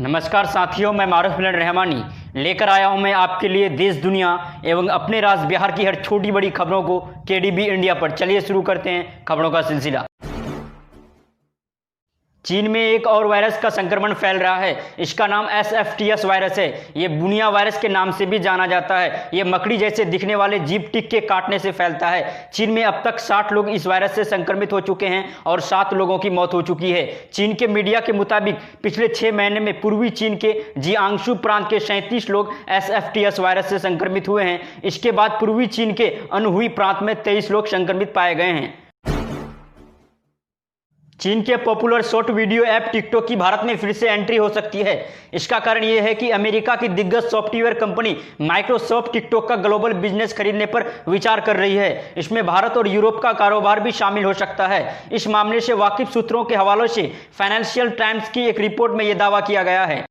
नमस्कार साथियों, मैं मारूफ मिलन रहमानी लेकर आया हूं मैं आपके लिए देश दुनिया एवं अपने राज्य बिहार की हर छोटी बड़ी खबरों को केडीबी इंडिया पर। चलिए शुरू करते हैं खबरों का सिलसिला। चीन में एक और वायरस का संक्रमण फैल रहा है। इसका नाम SFTS वायरस है। ये बुनिया वायरस के नाम से भी जाना जाता है। ये मकड़ी जैसे दिखने वाले जीव टिक के काटने से फैलता है। चीन में अब तक 60 लोग इस वायरस से संक्रमित हो चुके हैं और 7 लोगों की मौत हो चुकी है। चीन के मीडिया के मुताबिक पिछले 6 महीने में पूर्वी चीन के जियांगसू प्रांत के 37 लोग SFTS वायरस से संक्रमित हुए हैं। इसके बाद पूर्वी चीन के अनहुई प्रांत में 23 लोग संक्रमित पाए गए हैं। चीन के popular short video app TikTok की भारत में फिर से एंट्री हो सकती है। इसका कारण यह है कि अमेरिका की दिग्गज सॉफ्टवेयर कंपनी माइक्रोसॉफ्ट टिकटॉक का ग्लोबल बिजनेस खरीदने पर विचार कर रही है। इसमें भारत और यूरोप का कारोबार भी शामिल हो सकता है। इस मामले से वाकिफ सूत्रों के हवालों से फाइनेंशियल टाइम्स की एक रिपोर्ट में यह दावा किया गया है।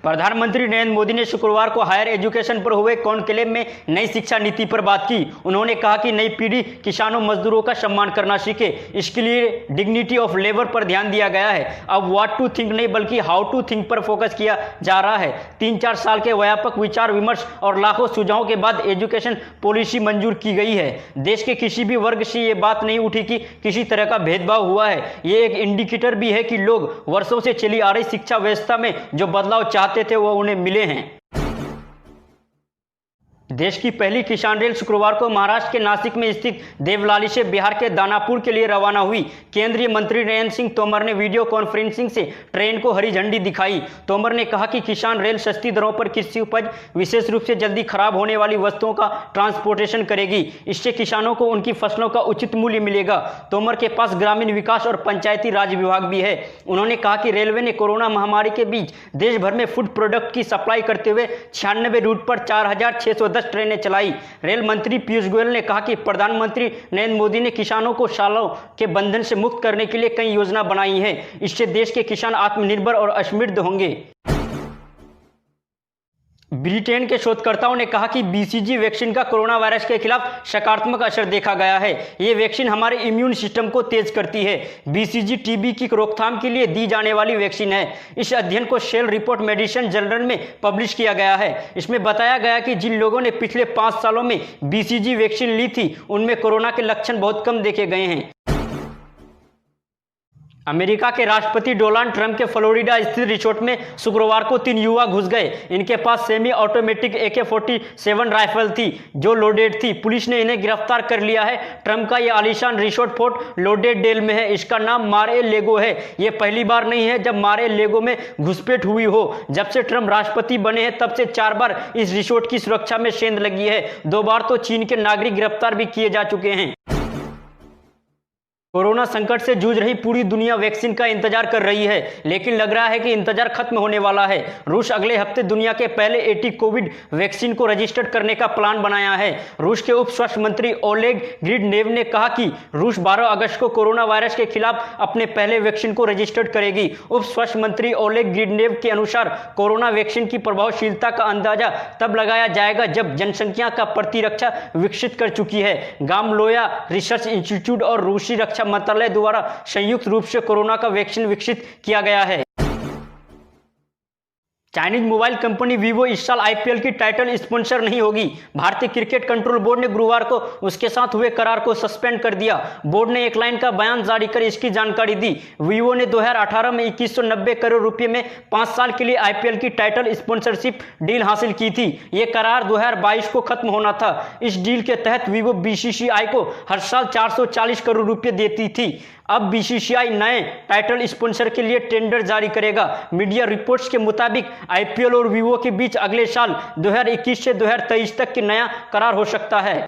प्रधानमंत्री नरेंद्र मोदी ने शुक्रवार को हायर एजुकेशन पर हुए कॉन्क्लेव में नई शिक्षा नीति पर बात की। उन्होंने कहा कि नई पीढ़ी किसानों मजदूरों का सम्मान करना सीखे। इसके लिए डिग्निटी ऑफ लेबर पर ध्यान दिया गया है। अब व्हाट टू थिंक नहीं बल्कि हाउ टू थिंक पर फोकस किया जा रहा है। 3-4 साल के व्यापक विचार विमर्श और लाखों सुझावों के बाद एजुकेशन पॉलिसी मंजूर की गई है। देश के किसी भी वर्ग से ये बात नहीं उठी कि किसी तरह का भेदभाव हुआ है। ये एक इंडिकेटर भी है कि लोग वर्षों से चली आ रही शिक्षा व्यवस्था में जो बदलाव चाहते थे वो उन्हें मिले हैं। देश की पहली किसान रेल शुक्रवार को महाराष्ट्र के नासिक में स्थित देवलाली से बिहार के दानापुर के लिए रवाना हुई। केंद्रीय मंत्री नरेंद्र सिंह तोमर ने वीडियो कॉन्फ्रेंसिंग से ट्रेन को हरी झंडी दिखाई। तोमर ने कहा कि किसान रेल सस्ती दरों पर कृषि उपज, विशेष रूप से जल्दी खराब होने वाली वस्तुओं का ट्रांसपोर्टेशन करेगी। इससे किसानों को उनकी फसलों का उचित मूल्य मिलेगा। तोमर के पास ग्रामीण विकास और पंचायती राज विभाग भी है। उन्होंने कहा कि रेलवे ने कोरोना महामारी के बीच देश भर में फूड प्रोडक्ट की सप्लाई करते हुए 96 रूट पर 4610 ट्रेनें चलाई। रेल मंत्री पीयूष गोयल ने कहा कि प्रधानमंत्री नरेंद्र मोदी ने किसानों को सालों के बंधन से मुक्त करने के लिए कई योजना बनाई है। इससे देश के किसान आत्मनिर्भर और समृद्ध होंगे। ब्रिटेन के शोधकर्ताओं ने कहा कि BCG वैक्सीन का कोरोना वायरस के खिलाफ सकारात्मक असर देखा गया है। ये वैक्सीन हमारे इम्यून सिस्टम को तेज करती है। BCG TB की रोकथाम के लिए दी जाने वाली वैक्सीन है। इस अध्ययन को सेल रिपोर्ट मेडिसिन जर्नल में पब्लिश किया गया है। इसमें बताया गया कि जिन लोगों ने पिछले 5 सालों में BCG वैक्सीन ली थी उनमें कोरोना के लक्षण बहुत कम देखे गए हैं। अमेरिका के राष्ट्रपति डोनाल्ड ट्रंप के फ्लोरिडा स्थित रिसोर्ट में शुक्रवार को 3 युवक घुस गए। इनके पास सेमी ऑटोमेटिक AK-47 राइफल थी जो लोडेड थी। पुलिस ने इन्हें गिरफ्तार कर लिया है। ट्रंप का यह आलीशान रिसोर्ट फोर्ट लोडेडेल में है। इसका नाम मार-ए-लेगो है। यह पहली बार नहीं है जब मार-ए-लेगो में घुसपैठ हुई हो। जब से ट्रंप राष्ट्रपति बने हैं तब से 4 बार इस रिसोर्ट की सुरक्षा में सेंध लगी है। 2 बार तो चीन के नागरिक गिरफ्तार भी किए जा चुके हैं। कोरोना संकट से जूझ रही पूरी दुनिया वैक्सीन का इंतजार कर रही है, लेकिन लग रहा है कि इंतजार खत्म होने वाला है। रूस अगले हफ्ते दुनिया के पहले 80 कोविड वैक्सीन को रजिस्टर्ड करने का प्लान बनाया है। रूस के उप स्वास्थ्य मंत्री ओलेग ग्रिडनेव ने कहा कि रूस 12 अगस्त को कोरोना वायरस के खिलाफ अपने पहले वैक्सीन को रजिस्टर्ड करेगी। उप स्वास्थ्य मंत्री ओलेग ग्रिडनेव के अनुसार कोरोना वैक्सीन की प्रभावशीलता का अंदाजा तब लगाया जाएगा जब जनसंख्या का प्रतिरक्षा विकसित कर चुकी है। गामलोया रिसर्च इंस्टीट्यूट और रूसी रक्षा मंत्रालय द्वारा संयुक्त रूप से कोरोना का वैक्सीन विकसित किया गया है। चाइनीज मोबाइल कंपनी वीवो इस साल IPL की टाइटल स्पॉन्सर नहीं होगी। भारतीय क्रिकेट कंट्रोल बोर्ड ने गुरुवार को उसके साथ हुए करार को सस्पेंड कर दिया। बोर्ड ने एक लाइन का बयान जारी कर इसकी जानकारी दी। वीवो ने 2018 में 2190 करोड़ रुपए में 5 साल के लिए IPL की टाइटल स्पॉन्सरशिप डील हासिल की थी। यह करार 2022 को खत्म होना था। इस डील के तहत वीवो BCCI को हर साल 440 करोड़ रुपए देती थी। अब BCCI नए टाइटल स्पॉन्सर के लिए टेंडर जारी करेगा। मीडिया रिपोर्ट्स के मुताबिक IPL और वीवो के बीच अगले साल 2021 से 2023 तक की नया करार हो सकता है।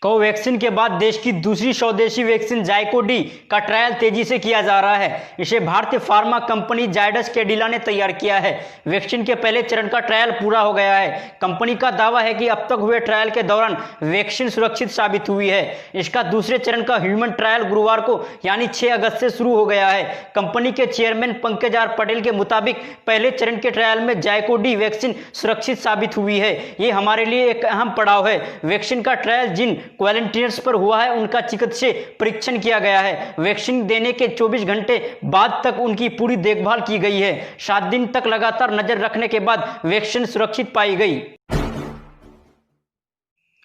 कोवैक्सीन के बाद देश की दूसरी स्वदेशी वैक्सीन जाइकोडी का ट्रायल तेजी से किया जा रहा है। इसे भारतीय फार्मा कंपनी जायडस कैडिला ने तैयार किया है। वैक्सीन के पहले चरण का ट्रायल पूरा हो गया है। कंपनी का दावा है कि अब तक हुए ट्रायल के दौरान वैक्सीन सुरक्षित साबित हुई है। इसका दूसरे चरण का ह्यूमन ट्रायल गुरुवार को यानी 6 अगस्त से शुरू हो गया है। कंपनी के चेयरमैन पंकज आर पटेल के मुताबिक पहले चरण के ट्रायल में जाइकोडी वैक्सीन सुरक्षित साबित हुई है। ये हमारे लिए एक अहम पड़ाव है। वैक्सीन का ट्रायल जिन क्वारंटीनर्स पर हुआ है उनका चिकित्सीय परीक्षण किया गया है। वैक्सीन देने के 24 घंटे बाद तक उनकी पूरी देखभाल की गई है। 7 दिन तक लगातार नजर रखने के बाद वैक्सीन सुरक्षित पाई गई।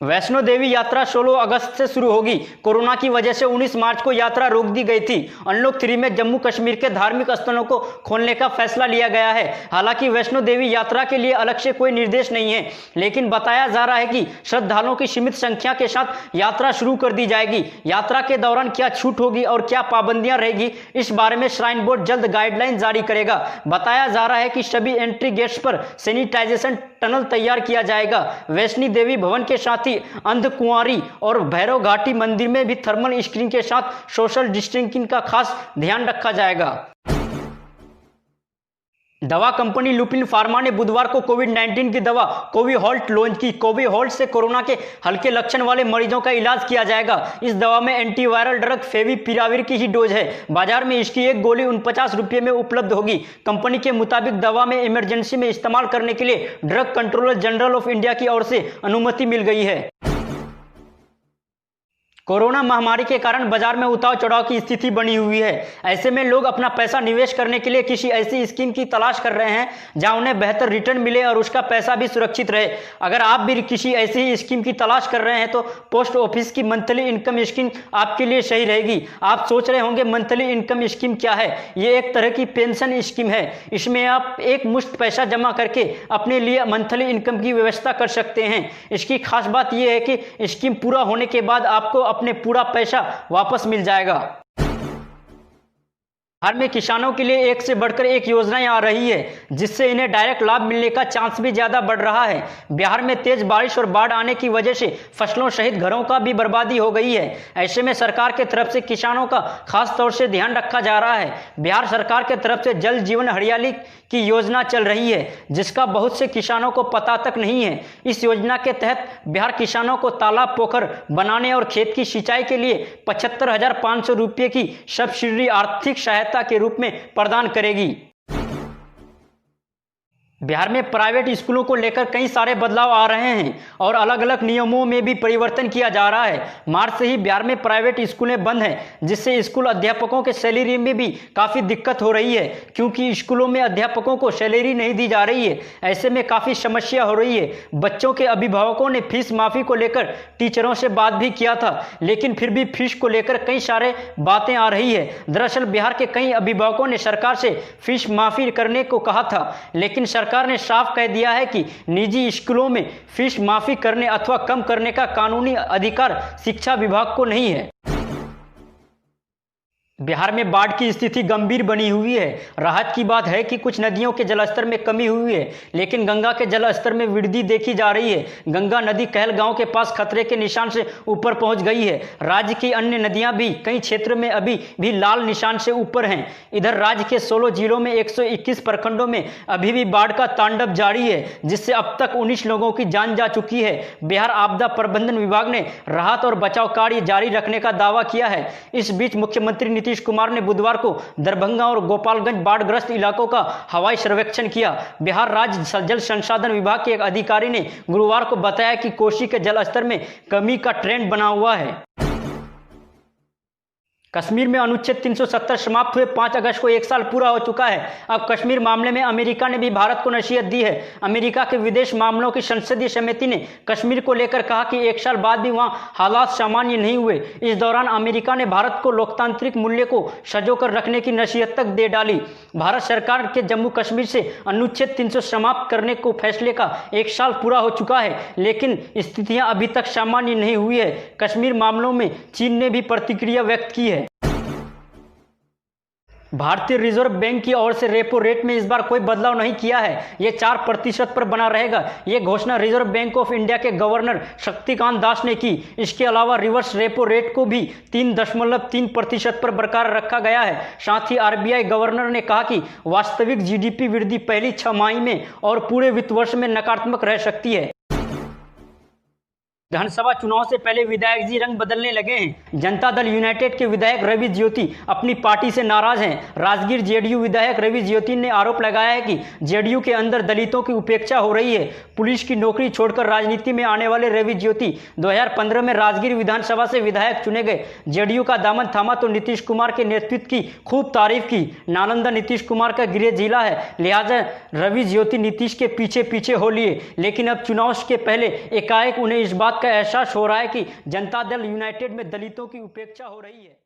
वैष्णो देवी यात्रा 16 अगस्त से शुरू होगी। कोरोना की वजह से 19 मार्च को यात्रा रोक दी गई थी। अनलॉक 3 में जम्मू कश्मीर के धार्मिक स्थलों को खोलने का फैसला लिया गया है। हालांकि वैष्णो देवी यात्रा के लिए अलग से कोई निर्देश नहीं है, लेकिन बताया जा रहा है कि श्रद्धालुओं की सीमित संख्या के साथ यात्रा शुरू कर दी जाएगी। यात्रा के दौरान क्या छूट होगी और क्या पाबंदियां रहेगी, इस बारे में श्राइन बोर्ड जल्द गाइडलाइन जारी करेगा। बताया जा रहा है कि सभी एंट्री गेट्स पर सैनिटाइजेशन टनल तैयार किया जाएगा। वैष्णो देवी भवन के साथ ही अंधकुंवारी और भैरव घाटी मंदिर में भी थर्मल स्क्रीनिंग के साथ सोशल डिस्टेंसिंग का खास ध्यान रखा जाएगा। दवा कंपनी लुपिन फार्मा ने बुधवार को कोविड-19 की दवा कोविहोल्ट लॉन्च की। कोविहोल्ट से कोरोना के हल्के लक्षण वाले मरीजों का इलाज किया जाएगा। इस दवा में एंटीवायरल ड्रग फेविपिराविर की ही डोज है। बाजार में इसकी एक गोली 49 रुपये में उपलब्ध होगी। कंपनी के मुताबिक दवा में इमरजेंसी में इस्तेमाल करने के लिए drug controller general of India की ओर से अनुमति मिल गई है। कोरोना महामारी के कारण बाजार में उतार चढ़ाव की स्थिति बनी हुई है। ऐसे में लोग अपना पैसा निवेश करने के लिए किसी ऐसी स्कीम की तलाश कर रहे हैं जहां उन्हें बेहतर रिटर्न मिले और उसका पैसा भी सुरक्षित रहे। अगर आप भी किसी ऐसी ही स्कीम की तलाश कर रहे हैं तो पोस्ट ऑफिस की मंथली इनकम स्कीम आपके लिए सही रहेगी। आप सोच रहे होंगे मंथली इनकम स्कीम क्या है? ये एक तरह की पेंशन स्कीम है। इसमें आप एक मुश्त पैसा जमा करके अपने लिए मंथली इनकम की व्यवस्था कर सकते हैं। इसकी खास बात यह है कि स्कीम पूरा होने के बाद आपको अपने पूरा पैसा वापस मिल जाएगा। बिहार में किसानों के लिए एक से बढ़कर एक योजनाएं आ रही है, जिससे इन्हें डायरेक्ट लाभ मिलने का चांस भी ज्यादा बढ़ रहा है। बिहार में तेज बारिश और बाढ़ आने की वजह से फसलों सहित घरों का भी बर्बादी हो गई है। ऐसे में सरकार के तरफ से किसानों का खास तौर से ध्यान रखा जा रहा है। बिहार सरकार के तरफ से जल जीवन हरियाली की योजना चल रही है, जिसका बहुत से किसानों को पता तक नहीं है। इस योजना के तहत बिहार किसानों को तालाब पोखर बनाने और खेत की सिंचाई के लिए 75,500 रुपये की सब्सिडी आर्थिक सहायता के रूप में प्रदान करेगी। बिहार में प्राइवेट स्कूलों को लेकर कई सारे बदलाव आ रहे हैं और अलग अलग नियमों में भी परिवर्तन किया जा रहा है। मार्च से ही बिहार में प्राइवेट स्कूलें बंद हैं, जिससे स्कूल अध्यापकों के सैलरी में भी काफ़ी दिक्कत हो रही है, क्योंकि स्कूलों में अध्यापकों को सैलरी नहीं दी जा रही है। ऐसे में काफ़ी समस्या हो रही है। बच्चों के अभिभावकों ने फीस माफ़ी को लेकर टीचरों से बात भी किया था, लेकिन फिर भी फीस को लेकर कई सारे बातें आ रही है। दरअसल बिहार के कई अभिभावकों ने सरकार से फीस माफ़ी करने को कहा था, लेकिन सरकार ने साफ कह दिया है कि निजी स्कूलों में फीस माफी करने अथवा कम करने का कानूनी अधिकार शिक्षा विभाग को नहीं है। बिहार में बाढ़ की स्थिति गंभीर बनी हुई है। राहत की बात है कि कुछ नदियों के जलस्तर में कमी हुई है, लेकिन गंगा के जलस्तर में वृद्धि देखी जा रही है। गंगा नदी कहलगांव के पास खतरे के निशान से ऊपर पहुंच गई है। राज्य की अन्य नदियां भी कई क्षेत्र में अभी भी लाल निशान से ऊपर हैं। इधर राज्य के 16 जिलों में 121 प्रखंडों में अभी भी बाढ़ का तांडव जारी है, जिससे अब तक 19 लोगों की जान जा चुकी है। बिहार आपदा प्रबंधन विभाग ने राहत और बचाव कार्य जारी रखने का दावा किया है। इस बीच मुख्यमंत्री नीतीश कुमार ने बुधवार को दरभंगा और गोपालगंज बाढ़ग्रस्त इलाकों का हवाई सर्वेक्षण किया। बिहार राज्य जल संसाधन विभाग के एक अधिकारी ने गुरुवार को बताया कि कोसी के जलस्तर में कमी का ट्रेंड बना हुआ है। कश्मीर में अनुच्छेद 370 समाप्त हुए 5 अगस्त को 1 साल पूरा हो चुका है। अब कश्मीर मामले में अमेरिका ने भी भारत को नसीहत दी है। अमेरिका के विदेश मामलों की संसदीय समिति ने कश्मीर को लेकर कहा कि 1 साल बाद भी वहां हालात सामान्य नहीं हुए। इस दौरान अमेरिका ने भारत को लोकतांत्रिक मूल्य को संजोकर रखने की नसीहत तक दे डाली। भारत सरकार के जम्मू कश्मीर से अनुच्छेद 300 समाप्त करने को फैसले का 1 साल पूरा हो चुका है, लेकिन स्थितियां अभी तक सामान्य नहीं हुई है। कश्मीर मामलों में चीन ने भी प्रतिक्रिया व्यक्त की है। भारतीय रिजर्व बैंक की ओर से रेपो रेट में इस बार कोई बदलाव नहीं किया है। यह 4% पर बना रहेगा। यह घोषणा रिजर्व बैंक ऑफ इंडिया के गवर्नर शक्तिकांत दास ने की। इसके अलावा रिवर्स रेपो रेट को भी 3.3% पर बरकरार रखा गया है। साथ ही आरबीआई गवर्नर ने कहा कि वास्तविक जीडीपी वृद्धि पहली 6 माही में और पूरे वित्त वर्ष में नकारात्मक रह सकती है। विधानसभा चुनाव से पहले विधायक जी रंग बदलने लगे हैं। जनता दल यूनाइटेड के विधायक रवि ज्योति अपनी पार्टी से नाराज हैं। राजगीर जेडीयू विधायक रवि ज्योति ने आरोप लगाया है कि जेडीयू के अंदर दलितों की उपेक्षा हो रही है। पुलिस की नौकरी छोड़कर राजनीति में आने वाले रवि ज्योति 2015 में राजगीर विधानसभा से विधायक चुने गए। जेडीयू का दामन थामा तो नीतीश कुमार के नेतृत्व की खूब तारीफ की। नालंदा नीतीश कुमार का गृह जिला है, लिहाजा रवि ज्योति नीतीश के पीछे पीछे हो लिए। लेकिन अब चुनाव के पहले एकाएक उन्हें इस बात का एहसास हो रहा है कि जनता दल यूनाइटेड में दलितों की उपेक्षा हो रही है।